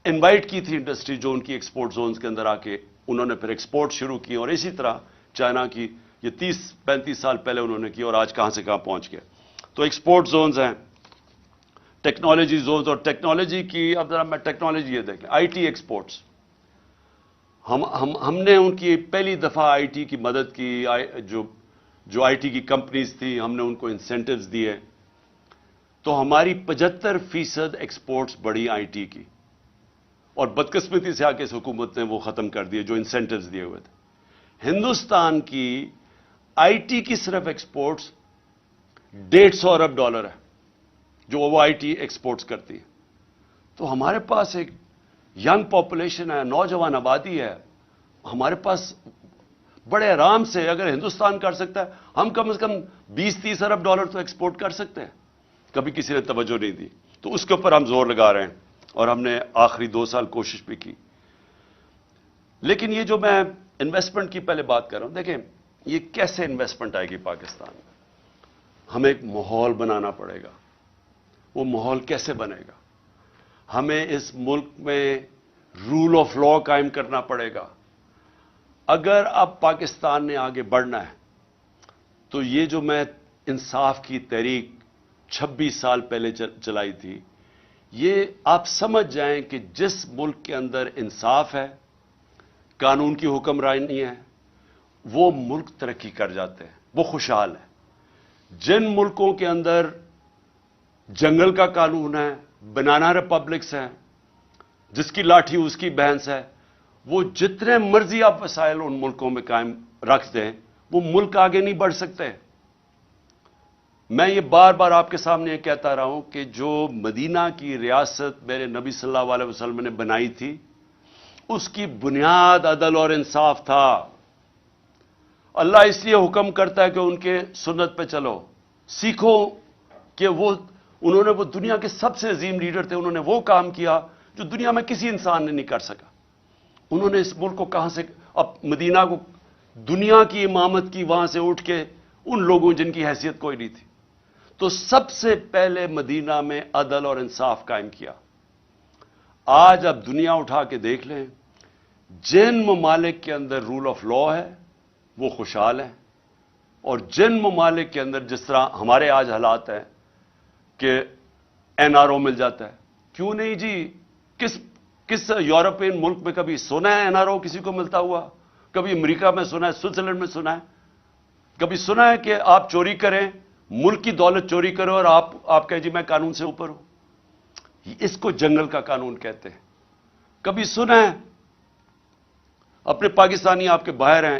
انوائٹ کی تھی انڈسٹری جو ان کی ایکسپورٹ زونز کے اندر آ کے انہوں نے پھر ایکسپورٹ شروع کی, اور اسی طرح چائنا کی یہ 30-35 سال پہلے انہوں نے کی, اور آج کہاں سے کہاں پہنچ گئے. تو ایکسپورٹ زونز ہیں, ٹیکنالوجی زونز, اور ٹیکنالوجی کی اب ذرا میں ٹیکنالوجی یہ دیکھ لیں, آئی ٹی ایکسپورٹس. ہم نے ان کی پہلی دفعہ آئی ٹی کی مدد کی, جو آئی ٹی کی کمپنیز تھی ہم نے ان کو انسینٹیوز دیے, تو ہماری 75% ایکسپورٹس بڑی آئی ٹی کی, اور بدقسمتی سے آ کے اس حکومت نے وہ ختم کر دیے جو انسینٹیوز دیے ہوئے تھے. ہندوستان کی آئی ٹی کی صرف ایکسپورٹس $150 ارب ہے جو وہ آئی ٹی ایکسپورٹس کرتی ہے. تو ہمارے پاس ایک ینگ پاپولیشن ہے, نوجوان آبادی ہے, ہمارے پاس بڑے آرام سے اگر ہندوستان کر سکتا ہے, ہم کم از کم $20-30 ارب تو ایکسپورٹ کر سکتے ہیں. کبھی کسی نے توجہ نہیں دی, تو اس کے اوپر ہم زور لگا رہے ہیں, اور ہم نے آخری 2 سال کوشش بھی کی. لیکن یہ جو میں انویسٹمنٹ کی پہلے بات کر رہا ہوں, دیکھیں یہ کیسے انویسٹمنٹ آئے گی پاکستان میں. ہمیں ایک ماحول بنانا پڑے گا. وہ ماحول کیسے بنے گا؟ ہمیں اس ملک میں رول آف لا قائم کرنا پڑے گا. اگر اب پاکستان نے آگے بڑھنا ہے تو یہ جو میں انصاف کی تحریک 26 سال پہلے چلائی تھی, یہ آپ سمجھ جائیں کہ جس ملک کے اندر انصاف ہے, قانون کی حکمرانی ہے, وہ ملک ترقی کر جاتے ہیں, وہ خوشحال ہے. جن ملکوں کے اندر جنگل کا قانون ہے, بنانا ریپبلکس ہیں, جس کی لاٹھی اس کی بھینس ہے, وہ جتنے مرضی آپ وسائل ان ملکوں میں قائم رکھ دیں, وہ ملک آگے نہیں بڑھ سکتے. میں یہ بار بار آپ کے سامنے یہ کہتا رہا ہوں کہ جو مدینہ کی ریاست میرے نبی صلی اللہ علیہ وسلم نے بنائی تھی, اس کی بنیاد عدل اور انصاف تھا. اللہ اس لیے حکم کرتا ہے کہ ان کے سنت پہ چلو, سیکھو کہ انہوں نے وہ دنیا کے سب سے عظیم لیڈر تھے, انہوں نے وہ کام کیا جو دنیا میں کسی انسان نے نہیں کر سکا. انہوں نے اس ملک کو کہاں سے, اب مدینہ کو دنیا کی امامت کی وہاں سے اٹھ کے ان لوگوں جن کی حیثیت کوئی نہیں تھی. تو سب سے پہلے مدینہ میں عدل اور انصاف قائم کیا. آج اب دنیا اٹھا کے دیکھ لیں, جن ممالک کے اندر رول آف لا ہے وہ خوشحال ہیں, اور جن ممالک کے اندر جس طرح ہمارے آج حالات ہیں کہ این آر او مل جاتا ہے. کیوں نہیں جی, کس یورپین ملک میں کبھی سنا ہے این آر او کسی کو ملتا ہوا؟ کبھی امریکہ میں سنا ہے, سوئٹزرلینڈ میں سنا ہے, کبھی سنا ہے کہ آپ چوری کریں, ملک کی دولت چوری کرو اور آپ کہیں جی میں قانون سے اوپر ہوں؟ اس کو جنگل کا قانون کہتے ہیں. کبھی سنا ہے؟ اپنے پاکستانی آپ کے باہر ہیں,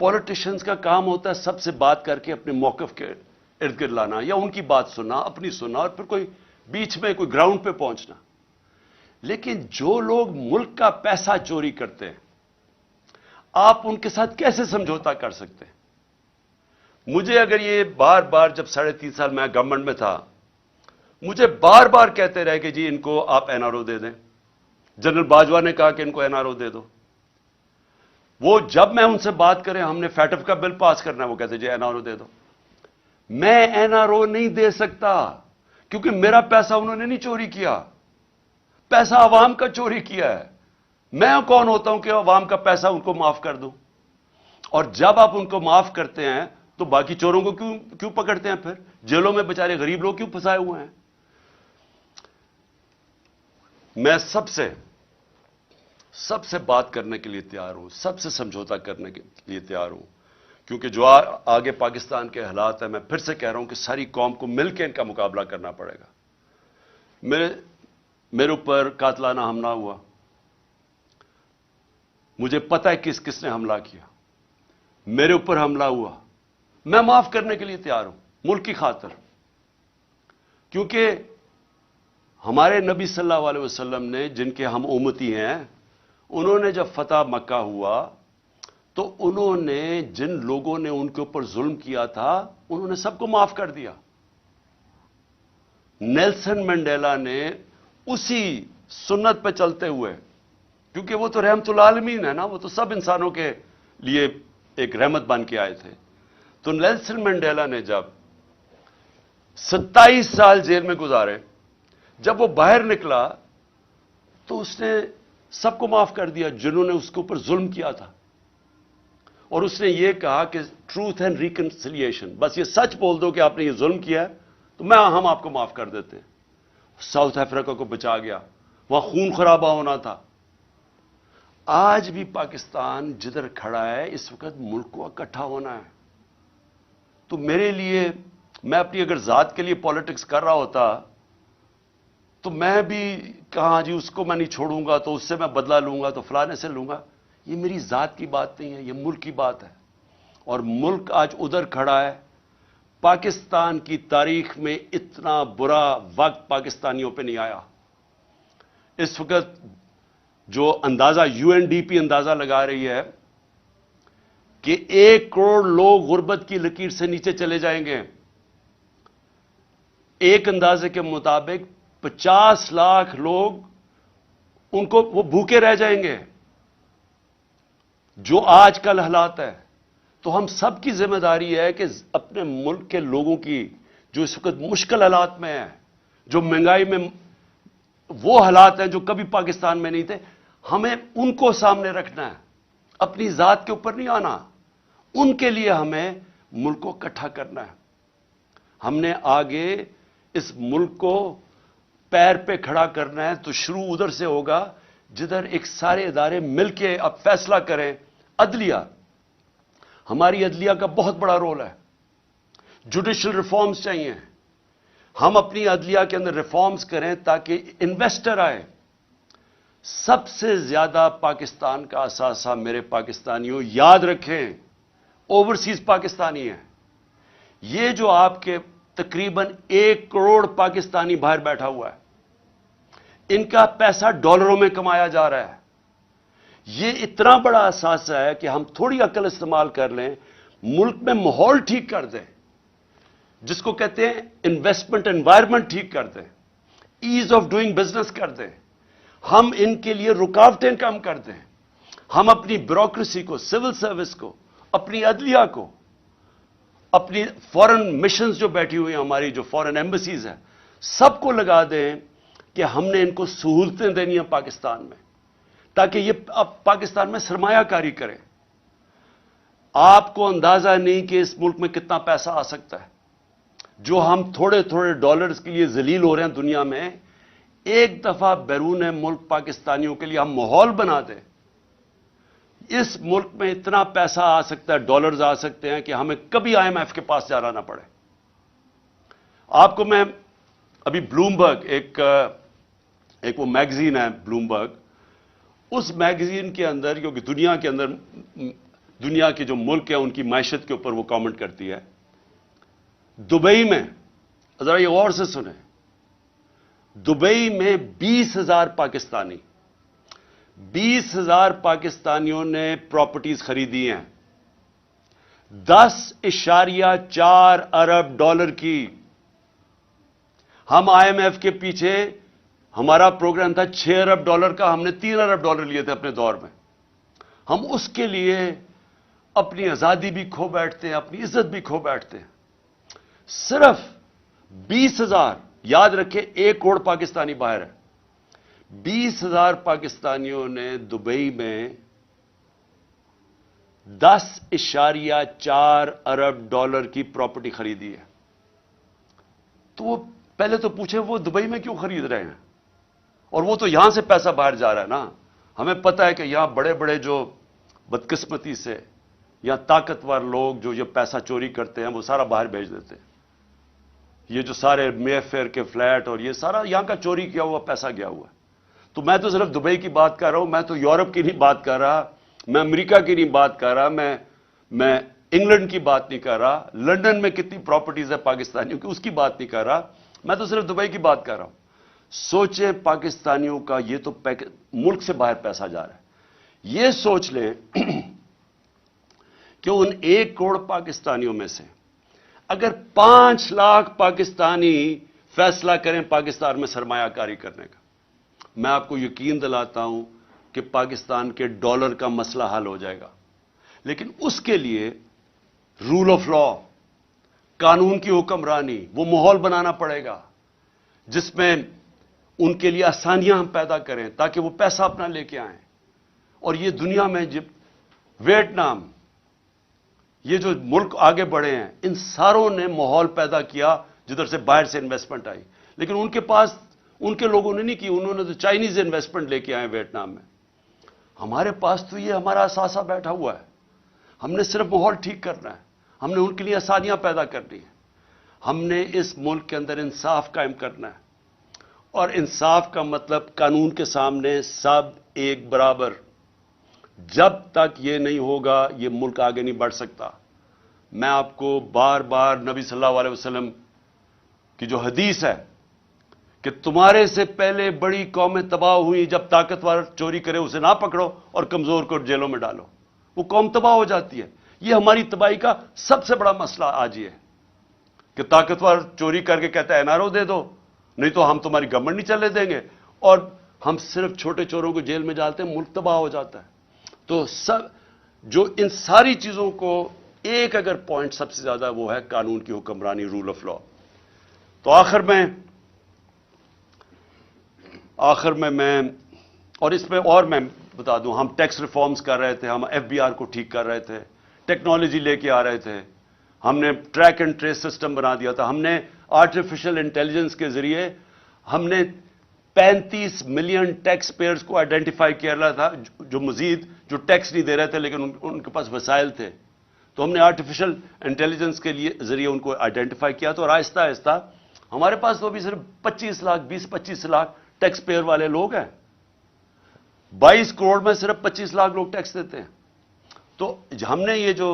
پولیٹیشنز کا کام ہوتا ہے سب سے بات کر کے اپنے موقف کے ارد گرد لانا، یا ان کی بات سننا، اپنی سننا، اور پھر کوئی بیچ میں کوئی گراؤنڈ پہ پہنچنا. لیکن جو لوگ ملک کا پیسہ چوری کرتے ہیں، آپ ان کے ساتھ کیسے سمجھوتا کر سکتے ہیں؟ مجھے اگر یہ بار بار، جب 3.5 سال میں گورنمنٹ میں تھا، مجھے بار بار کہتے رہے کہ جی ان کو آپ این آر او دے دیں. جنرل باجوہ نے کہا کہ ان کو این آر او دے دو. وہ جب میں ان سے بات کریں ہم نے فیٹف کا بل پاس کرنا ہے، وہ کہتے جی این آر او دے دو. میں این آر او نہیں دے سکتا، کیونکہ میرا پیسہ انہوں نے نہیں چوری کیا، پیسہ عوام کا چوری کیا ہے. میں کون ہوتا ہوں کہ عوام کا پیسہ ان کو معاف کر دوں؟ اور جب آپ ان کو معاف کرتے ہیں تو باقی چوروں کو کیوں پکڑتے ہیں؟ پھر جیلوں میں بیچارے غریب لوگ کیوں پھنسائے ہوئے ہیں؟ میں سب سے بات کرنے کے لیے تیار ہوں، سب سے سمجھوتا کرنے کے لیے تیار ہوں، کیونکہ جو آگے پاکستان کے حالات ہیں، میں پھر سے کہہ رہا ہوں کہ ساری قوم کو مل کے ان کا مقابلہ کرنا پڑے گا. میرے اوپر قاتلانہ حملہ ہوا، مجھے پتہ ہے کس نے حملہ کیا. میرے اوپر حملہ ہوا، میں معاف کرنے کے لیے تیار ہوں ملک کی خاطر، کیونکہ ہمارے نبی صلی اللہ علیہ وسلم نے، جن کے ہم امتی ہیں، انہوں نے جب فتح مکہ ہوا تو انہوں نے جن لوگوں نے ان کے اوپر ظلم کیا تھا انہوں نے سب کو معاف کر دیا. نیلسن منڈیلا نے اسی سنت پہ چلتے ہوئے، کیونکہ وہ تو رحمت العالمین ہے نا، وہ تو سب انسانوں کے لیے ایک رحمت بن کے آئے تھے. تو نیلسن منڈیلا نے جب 27 سال جیل میں گزارے، جب وہ باہر نکلا تو اس نے سب کو معاف کر دیا جنہوں نے اس کے اوپر ظلم کیا تھا. اور اس نے یہ کہا کہ ٹروتھ اینڈ ریکنسیلیشن، بس یہ سچ بول دو کہ آپ نے یہ ظلم کیا ہے تو ہم آپ کو معاف کر دیتے ہیں. ساؤتھ افریقہ کو بچا گیا، وہاں خون خرابہ ہونا تھا. آج بھی پاکستان جدھر کھڑا ہے اس وقت ملک کو اکٹھا ہونا ہے. تو میرے لیے، میں اپنی اگر ذات کے لیے پالیٹکس کر رہا ہوتا تو میں بھی کہاں جی اس کو میں نہیں چھوڑوں گا تو اس سے میں بدلہ لوں گا تو فلانے سے لوں گا. یہ میری ذات کی بات نہیں ہے، یہ ملک کی بات ہے. اور ملک آج ادھر کھڑا ہے. پاکستان کی تاریخ میں اتنا برا وقت پاکستانیوں پہ نہیں آیا. اس وقت جو اندازہ یو این ڈی پی اندازہ لگا رہی ہے کہ 1 کروڑ لوگ غربت کی لکیر سے نیچے چلے جائیں گے. ایک اندازے کے مطابق 50 لاکھ لوگ وہ بھوکے رہ جائیں گے. جو آج کل حالات ہے، تو ہم سب کی ذمہ داری ہے کہ اپنے ملک کے لوگوں کی جو اس وقت مشکل حالات میں ہیں، جو مہنگائی میں وہ حالات ہیں جو کبھی پاکستان میں نہیں تھے، ہمیں ان کو سامنے رکھنا ہے، اپنی ذات کے اوپر نہیں آنا. ان کے لیے ہمیں ملک کو اکٹھا کرنا ہے. ہم نے آگے اس ملک کو پیر پہ کھڑا کرنا ہے تو شروع ادھر سے ہوگا جدھر ایک سارے ادارے مل کے اب فیصلہ کریں. عدلیہ، ہماری عدلیہ کا بہت بڑا رول ہے. جوڈیشل ریفارمز چاہیے. ہم اپنی عدلیہ کے اندر ریفارمز کریں تاکہ انویسٹر آئے. سب سے زیادہ پاکستان کا اثاثہ میرے پاکستانیوں یاد رکھیں اوورسیز پاکستانی ہیں. یہ جو آپ کے تقریباً 1 کروڑ پاکستانی باہر بیٹھا ہوا ہے، ان کا پیسہ ڈالروں میں کمایا جا رہا ہے. یہ اتنا بڑا اثاثہ ہے کہ ہم تھوڑی عقل استعمال کر لیں، ملک میں ماحول ٹھیک کر دیں، جس کو کہتے ہیں انویسٹمنٹ انوائرمنٹ ٹھیک کر دیں، ایز آف ڈوئنگ بزنس کر دیں. ہم ان کے لیے رکاوٹیں کم کر دیں. ہم اپنی بیوروکریسی کو، سول سروس کو، اپنی عدلیہ کو، اپنی فورن مشنز جو بیٹھی ہوئی ہیں، ہماری جو فورن ایمبیسیز ہیں، سب کو لگا دیں کہ ہم نے ان کو سہولتیں دینی ہیں پاکستان میں، تاکہ یہ اب پاکستان میں سرمایہ کاری کریں. آپ کو اندازہ نہیں کہ اس ملک میں کتنا پیسہ آ سکتا ہے. جو ہم تھوڑے تھوڑے ڈالرز کے لیے ذلیل ہو رہے ہیں دنیا میں، ایک دفعہ بیرون ملک پاکستانیوں کے لیے ہم ماحول بنا دیں، اس ملک میں اتنا پیسہ آ سکتا ہے، ڈالرز آ سکتے ہیں کہ ہمیں کبھی آئی ایم ایف کے پاس جانا نہ پڑے. آپ کو میں ابھی بلومبرگ، ایک وہ میگزین ہے بلومبرگ، اس میگزین کے اندر، کیونکہ دنیا کے اندر دنیا کے جو ملک ہیں ان کی معیشت کے اوپر وہ کامنٹ کرتی ہے. دبئی میں ذرا یہ غور سے سنیں، دبئی میں 20,000 پاکستانیوں نے پراپرٹیز خریدی ہیں، 10.4 ارب ڈالر کی. ہم آئی ایم ایف کے پیچھے ہمارا پروگرام تھا 6 ارب ڈالر کا، ہم نے 3 ارب ڈالر لیے تھے اپنے دور میں. ہم اس کے لیے اپنی آزادی بھی کھو بیٹھتے ہیں، اپنی عزت بھی کھو بیٹھتے ہیں. صرف 20,000، یاد رکھیں 1 کروڑ پاکستانی باہر ہے، 20,000 پاکستانیوں نے دبئی میں 10.4 ارب ڈالر کی پراپرٹی خریدی ہے. تو وہ پہلے تو پوچھیں وہ دبئی میں کیوں خرید رہے ہیں؟ اور وہ تو یہاں سے پیسہ باہر جا رہا ہے نا. ہمیں پتہ ہے کہ یہاں بڑے بڑے جو بدقسمتی سے یا طاقتور لوگ جو یہ پیسہ چوری کرتے ہیں وہ سارا باہر بھیج دیتے ہیں. یہ جو سارے مے فیئر کے فلیٹ اور یہ سارا یہاں کا چوری کیا ہوا پیسہ گیا ہوا ہے. تو میں تو صرف دبئی کی بات کر رہا ہوں، میں تو یورپ کی نہیں بات کر رہا، میں امریکہ کی نہیں بات کر رہا، میں انگلینڈ کی بات نہیں کر رہا، لندن میں کتنی پراپرٹیز ہے پاکستانیوں کی اس کی بات نہیں کر رہا، میں تو صرف دبئی کی بات کر رہا ہوں. سوچیں پاکستانیوں کا یہ تو ملک سے باہر پیسہ جا رہا ہے. یہ سوچ لیں کہ ان 1 کروڑ پاکستانیوں میں سے اگر 5 لاکھ پاکستانی فیصلہ کریں پاکستان میں سرمایہ کاری کرنے کا، میں آپ کو یقین دلاتا ہوں کہ پاکستان کے ڈالر کا مسئلہ حل ہو جائے گا. لیکن اس کے لیے رول آف لا، قانون کی حکمرانی، وہ ماحول بنانا پڑے گا جس میں ان کے لیے آسانیاں ہم پیدا کریں تاکہ وہ پیسہ اپنا لے کے آئیں. اور یہ دنیا میں جب ویتنام، یہ جو ملک آگے بڑھے ہیں، ان ساروں نے ماحول پیدا کیا جدھر سے باہر سے انویسٹمنٹ آئی. لیکن ان کے پاس ان کے لوگوں نے نہیں کی، انہوں نے تو چائنیز انویسٹمنٹ لے کے آئے ویتنام میں. ہمارے پاس تو یہ ہمارا اثاثہ بیٹھا ہوا ہے، ہم نے صرف ماحول ٹھیک کرنا ہے، ہم نے ان کے لیے آسانیاں پیدا کرنی ہیں، ہم نے اس ملک کے اندر انصاف قائم کرنا ہے. اور انصاف کا مطلب قانون کے سامنے سب ایک برابر. جب تک یہ نہیں ہوگا یہ ملک آگے نہیں بڑھ سکتا. میں آپ کو بار بار نبی صلی اللہ علیہ وسلم کی جو حدیث ہے کہ تمہارے سے پہلے بڑی قومیں تباہ ہوئی، جب طاقتور چوری کرے اسے نہ پکڑو اور کمزور کو جیلوں میں ڈالو، وہ قوم تباہ ہو جاتی ہے. یہ ہماری تباہی کا سب سے بڑا مسئلہ آج یہ ہے کہ طاقتور چوری کر کے کہتا ہے NRO دے دو، نہیں تو ہم تمہاری گورنمنٹ نہیں چلے دیں گے، اور ہم صرف چھوٹے چوروں کو جیل میں ڈالتے ہیں، ملک تباہ ہو جاتا ہے. تو جو ان ساری چیزوں کو ایک اگر پوائنٹ سب سے زیادہ وہ ہے قانون کی حکمرانی، رول آف لا. تو آخر میں اور اس میں اور میں بتا دوں، ہم ٹیکس ریفارمز کر رہے تھے، ہم FBR کو ٹھیک کر رہے تھے، ٹیکنالوجی لے کے آ رہے تھے، ہم نے ٹریک اینڈ ٹریس سسٹم بنا دیا تھا، ہم نے آرٹیفیشل انٹیلیجنس کے ذریعے ہم نے 35 ملین ٹیکس پیئرز کو آئیڈینٹیفائی کیا رہا تھا جو مزید جو ٹیکس نہیں دے رہے تھے لیکن ان کے پاس وسائل تھے. تو ہم نے آرٹیفیشل انٹیلیجنس کے ذریعے ان کو آئیڈینٹیفائی کیا تھا، اور آہستہ آہستہ ہمارے پاس تو ابھی صرف 25 لاکھ 20-25 لاکھ ٹیکس پیئر والے لوگ ہیں. 22 کروڑ میں صرف 25 لاکھ لوگ ٹیکس دیتے ہیں. تو ہم نے یہ جو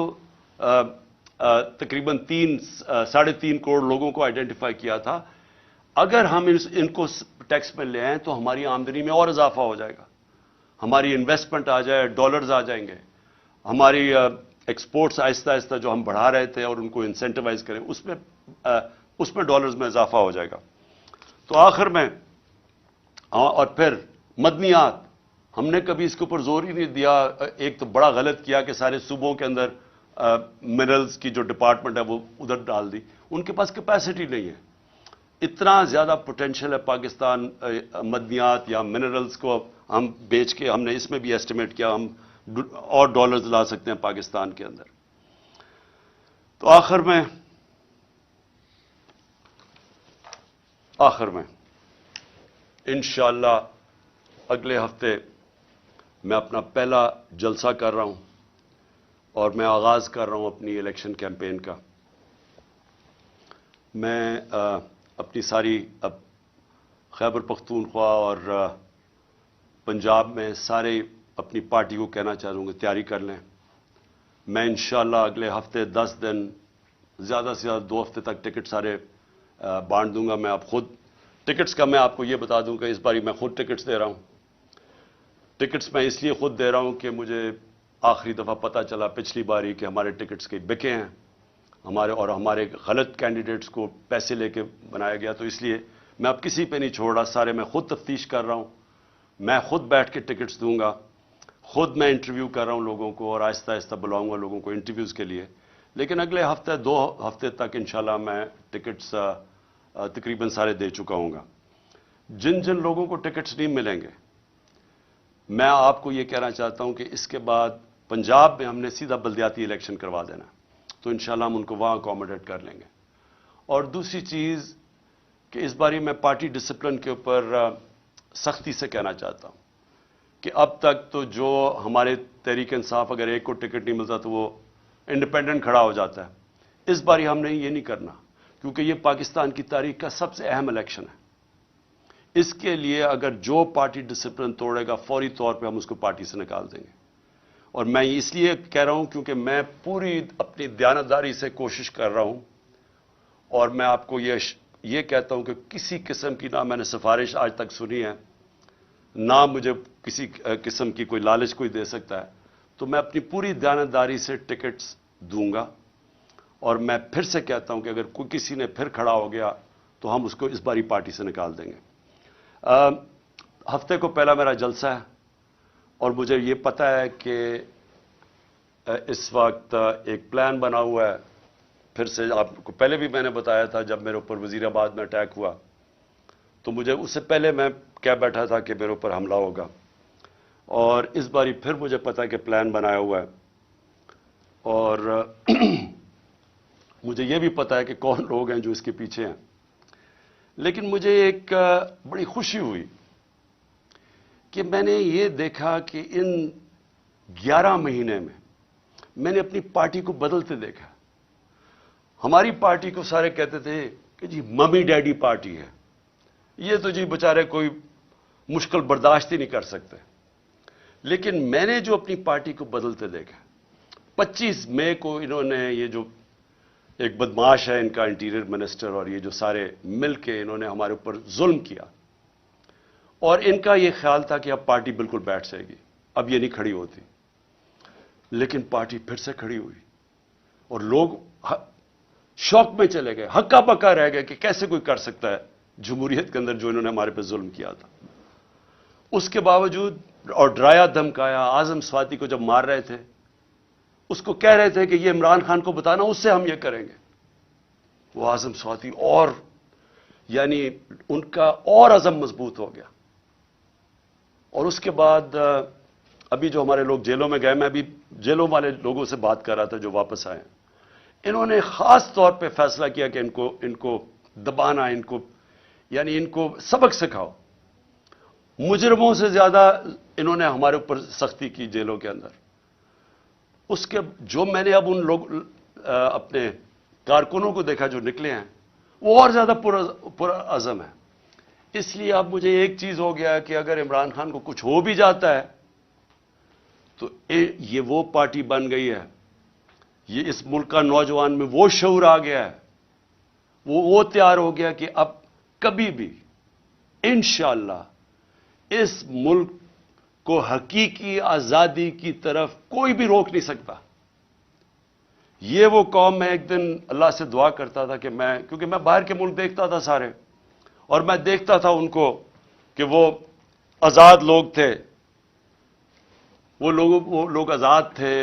تقریباً 3.5 کروڑ لوگوں کو آئیڈینٹیفائی کیا تھا، اگر ہم ان کو ٹیکس میں لے آئیں تو ہماری آمدنی میں اور اضافہ ہو جائے گا، ہماری انویسٹمنٹ آ جائے، ڈالرز آ جائیں گے، ہماری ایکسپورٹس آہستہ آہستہ جو ہم بڑھا رہے تھے اور ان کو انسینٹیوائز کریں اس میں ڈالرز میں اضافہ ہو جائے گا. تو آخر میں اور پھر مدنیات، ہم نے کبھی اس کے اوپر زور ہی نہیں دیا. ایک تو بڑا غلط کیا کہ سارے صوبوں کے اندر منرلز کی جو ڈپارٹمنٹ ہے وہ ادھر ڈال دی. ان کے پاس کیپیسٹی نہیں ہے. اتنا زیادہ پوٹینشیل ہے پاکستان مدنیات یا منرلز کو ہم بیچ کے، ہم نے اس میں بھی ایسٹیمیٹ کیا ہم اور ڈالرز لا سکتے ہیں پاکستان کے اندر. تو آخر میں انشاءاللہ اگلے ہفتے میں اپنا پہلا جلسہ کر رہا ہوں اور میں آغاز کر رہا ہوں اپنی الیکشن کیمپین کا. میں اپنی ساری خیبر پختونخوا اور پنجاب میں سارے اپنی پارٹی کو کہنا چاہوں گا تیاری کر لیں. میں انشاءاللہ اگلے ہفتے 10 دن زیادہ سے زیادہ 2 ہفتے تک ٹکٹ سارے بانٹ دوں گا. میں اب خود ٹکٹس کا میں آپ کو یہ بتا دوں کہ اس باری میں خود ٹکٹس دے رہا ہوں. ٹکٹس میں اس لیے خود دے رہا ہوں کہ مجھے آخری دفعہ پتہ چلا پچھلی باری کہ ہمارے ٹکٹس کے بکے ہیں ہمارے غلط کینڈیڈیٹس کو پیسے لے کے بنایا گیا. تو اس لیے میں اب کسی پہ نہیں چھوڑ رہا, سارے میں خود تفتیش کر رہا ہوں. میں خود بیٹھ کے ٹکٹس دوں گا, خود میں انٹرویو کر رہا ہوں لوگوں کو, اور آہستہ آہستہ بلاؤں گا لوگوں کو انٹرویوز کے لیے. لیکن اگلے ہفتے 2 ہفتے تک انشاءاللہ میں ٹکٹس تقریباً سارے دے چکا ہوں گا. جن جن لوگوں کو ٹکٹس نہیں ملیں گے, میں آپ کو یہ کہنا چاہتا ہوں کہ اس کے بعد پنجاب میں ہم نے سیدھا بلدیاتی الیکشن کروا دینا, تو انشاءاللہ ہم ان کو وہاں اکوموڈیٹ کر لیں گے. اور دوسری چیز کہ اس باری میں پارٹی ڈسپلن کے اوپر سختی سے کہنا چاہتا ہوں کہ اب تک تو جو ہمارے تحریک انصاف اگر ایک کو ٹکٹ نہیں ملتا تو وہ انڈیپینڈنٹ کھڑا ہو جاتا ہے. اس باری ہم نے یہ نہیں کرنا, کیونکہ یہ پاکستان کی تاریخ کا سب سے اہم الیکشن ہے. اس کے لیے اگر جو پارٹی ڈسپلن توڑے گا فوری طور پہ ہم اس کو پارٹی سے نکال دیں گے. اور میں اس لیے کہہ رہا ہوں کیونکہ میں پوری اپنی دیانتداری سے کوشش کر رہا ہوں, اور میں آپ کو یہ کہتا ہوں کہ کسی قسم کی نہ میں نے سفارش آج تک سنی ہے, نہ مجھے کسی قسم کی کوئی لالچ کوئی دے سکتا ہے. تو میں اپنی پوری دیانتداری سے ٹکٹس دوں گا, اور میں پھر سے کہتا ہوں کہ اگر کوئی کسی نے پھر کھڑا ہو گیا تو ہم اس کو اس باری پارٹی سے نکال دیں گے. ہفتے کو پہلا میرا جلسہ ہے, اور مجھے یہ پتہ ہے کہ اس وقت ایک پلان بنا ہوا ہے. پھر سے آپ کو پہلے بھی میں نے بتایا تھا, جب میرے اوپر وزیر آباد میں اٹیک ہوا تو مجھے اس سے پہلے میں کہہ بیٹھا تھا کہ میرے اوپر حملہ ہوگا, اور اس باری پھر مجھے پتا ہے کہ پلان بنایا ہوا ہے. اور مجھے یہ بھی پتا ہے کہ کون لوگ ہیں جو اس کے پیچھے ہیں. لیکن مجھے ایک بڑی خوشی ہوئی کہ میں نے یہ دیکھا کہ ان 11 مہینے میں نے اپنی پارٹی کو بدلتے دیکھا. ہماری پارٹی کو سارے کہتے تھے کہ جی ممی ڈیڈی پارٹی ہے, یہ تو جی بچارے کوئی مشکل برداشت ہی نہیں کر سکتے. لیکن میں نے جو اپنی پارٹی کو بدلتے دیکھا, 25 مئی کو انہوں نے یہ جو ایک بدماش ہے ان کا انٹیریئر منسٹر, اور یہ جو سارے مل کے انہوں نے ہمارے اوپر ظلم کیا, اور ان کا یہ خیال تھا کہ اب پارٹی بالکل بیٹھ جائے گی, اب یہ نہیں کھڑی ہوتی. لیکن پارٹی پھر سے کھڑی ہوئی, اور لوگ شوق میں چلے گئے, ہکا پکا رہ گئے کہ کیسے کوئی کر سکتا ہے جمہوریت کے اندر جو انہوں نے ہمارے پہ ظلم کیا تھا. اس کے باوجود اور ڈرایا دھمکایا, اعظم سواتی کو جب مار رہے تھے اس کو کہہ رہے تھے کہ یہ عمران خان کو بتانا, اس سے ہم یہ کریں گے. وہ اعظم سواتی اور یعنی ان کا اور عزم مضبوط ہو گیا. اور اس کے بعد ابھی جو ہمارے لوگ جیلوں میں گئے, میں ابھی جیلوں والے لوگوں سے بات کر رہا تھا جو واپس آئے, انہوں نے خاص طور پہ فیصلہ کیا کہ ان کو دبانا, یعنی ان کو سبق سکھاؤ. مجرموں سے زیادہ انہوں نے ہمارے اوپر سختی کی جیلوں کے اندر. اس کے جو میں نے اب ان لوگ اپنے کارکنوں کو دیکھا جو نکلے ہیں, وہ اور زیادہ پورا عزم ہے. اس لیے اب مجھے ایک چیز ہو گیا کہ اگر عمران خان کو کچھ ہو بھی جاتا ہے تو یہ وہ پارٹی بن گئی ہے, یہ اس ملک کا نوجوان میں وہ شعور آ گیا ہے, وہ تیار ہو گیا کہ اب کبھی بھی انشاءاللہ اس ملک کو حقیقی آزادی کی طرف کوئی بھی روک نہیں سکتا. یہ وہ قوم, میں ایک دن اللہ سے دعا کرتا تھا کہ کیونکہ میں باہر کے ملک دیکھتا تھا سارے, اور میں دیکھتا تھا ان کو کہ وہ آزاد لوگ تھے, وہ لوگ آزاد تھے,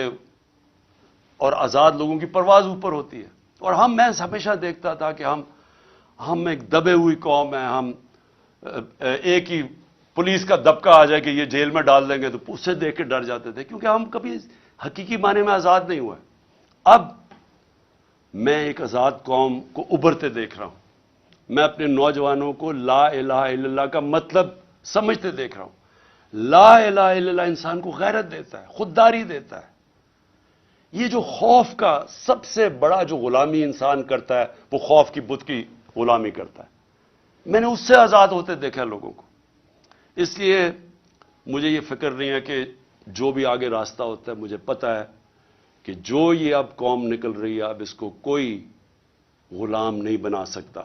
اور آزاد لوگوں کی پرواز اوپر ہوتی ہے. اور میں ہمیشہ دیکھتا تھا کہ ہم ایک دبے ہوئی قوم ہیں, ہم ایک ہی پولیس کا دبکا آ جائے کہ یہ جیل میں ڈال دیں گے تو اس سے دیکھ کے ڈر جاتے تھے, کیونکہ ہم کبھی حقیقی معنی میں آزاد نہیں ہوئے. اب میں ایک آزاد قوم کو ابھرتے دیکھ رہا ہوں. میں اپنے نوجوانوں کو لا الہ الا اللہ کا مطلب سمجھتے دیکھ رہا ہوں. لا الہ الا اللہ انسان کو غیرت دیتا ہے, خودداری دیتا ہے. یہ جو خوف کا سب سے بڑا جو غلامی انسان کرتا ہے, وہ خوف کی بت کی غلامی کرتا ہے. میں نے اس سے آزاد ہوتے دیکھا لوگوں کو. اس لیے مجھے یہ فکر نہیں ہے کہ جو بھی آگے راستہ ہوتا ہے, مجھے پتا ہے کہ جو یہ اب قوم نکل رہی ہے اب اس کو کوئی غلام نہیں بنا سکتا.